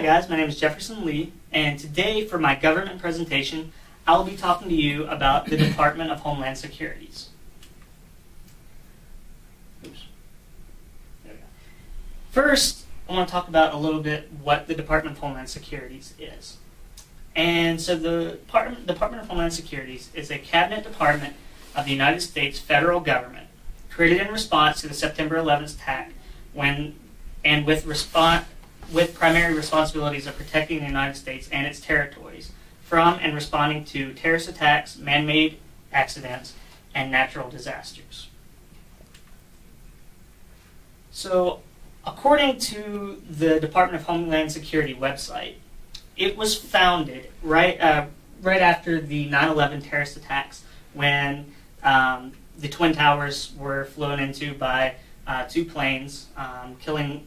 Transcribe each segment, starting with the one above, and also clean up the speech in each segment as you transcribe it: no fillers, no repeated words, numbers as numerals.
guys, my name is Jefferson Lee, and today for my government presentation, I'll be talking to you about the Department of Homeland Securities. Oops. There we go. First, I want to talk about a little bit what the Department of Homeland Securities is. And so the Department of Homeland Securities is a cabinet department of the United States federal government, created in response to the September 11th attack, with primary responsibilities of protecting the United States and its territories from and responding to terrorist attacks, man-made accidents, and natural disasters. So, according to the Department of Homeland Security website, it was founded right after the 9/11 terrorist attacks, when the Twin Towers were flown into by two planes, killing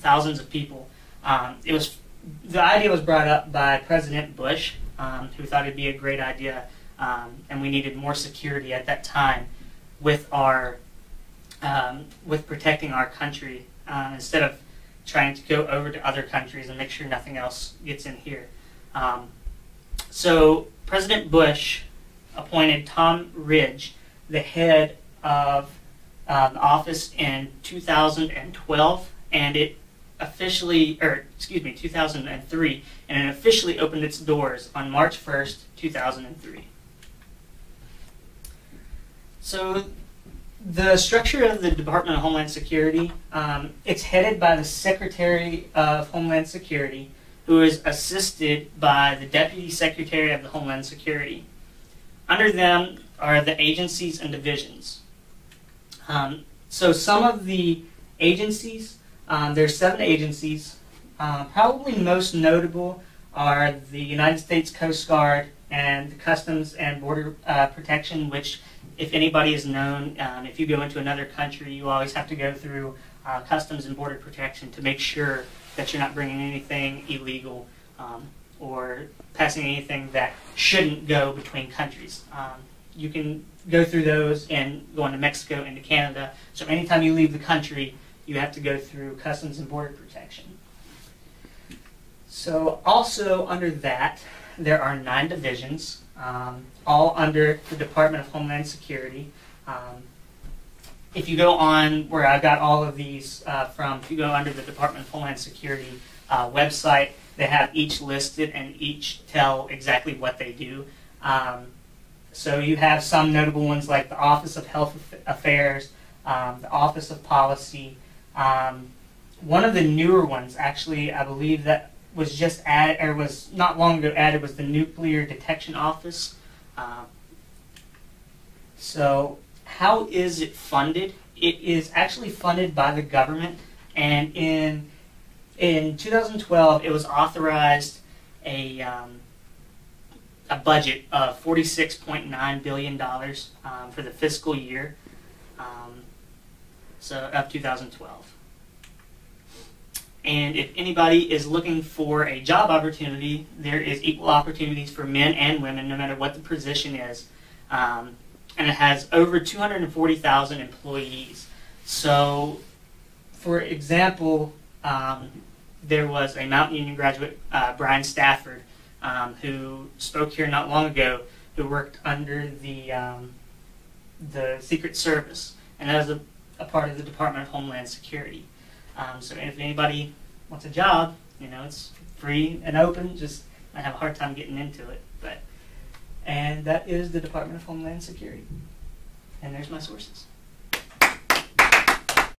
thousands of people. The idea was brought up by President Bush, who thought it'd be a great idea, and we needed more security at that time with protecting our country instead of trying to go over to other countries and make sure nothing else gets in here. So President Bush appointed Tom Ridge the head of the office in 2012, and it officially, 2003, and it officially opened its doors on March 1st, 2003. So the structure of the Department of Homeland Security, it's headed by the Secretary of Homeland Security, who is assisted by the Deputy Secretary of the Homeland Security. Under them are the agencies and divisions. So some of the agencies, there's 7 agencies. Probably most notable are the United States Coast Guard and the Customs and Border Protection, which, if anybody is known, if you go into another country, you always have to go through Customs and Border Protection to make sure that you're not bringing anything illegal or passing anything that shouldn't go between countries. You can go through those and go into Mexico, into Canada. So anytime you leave the country, you have to go through Customs and Border Protection. So also under that, there are 9 divisions, all under the Department of Homeland Security. If you go on where I got all of these from, if you go under the Department of Homeland Security website, they have each listed and each tell exactly what they do. So you have some notable ones like the Office of Health Affairs, the Office of Policy. One of the newer ones, actually, I believe that was just added, or was not long ago added, was the Nuclear Detection Office. So how is it funded? It is actually funded by the government, and in 2012 it was authorized a budget of $46.9 billion for the fiscal year, so of 2012. And if anybody is looking for a job opportunity, there is equal opportunities for men and women, no matter what the position is. And it has over 240,000 employees. So, for example, there was a Mount Union graduate, Brian Stafford, who spoke here not long ago, who worked under the Secret Service, and that was a part of the Department of Homeland Security. So if anybody wants a job, it's free and open, just I have a hard time getting into it. And that is the Department of Homeland Security. And there's my sources.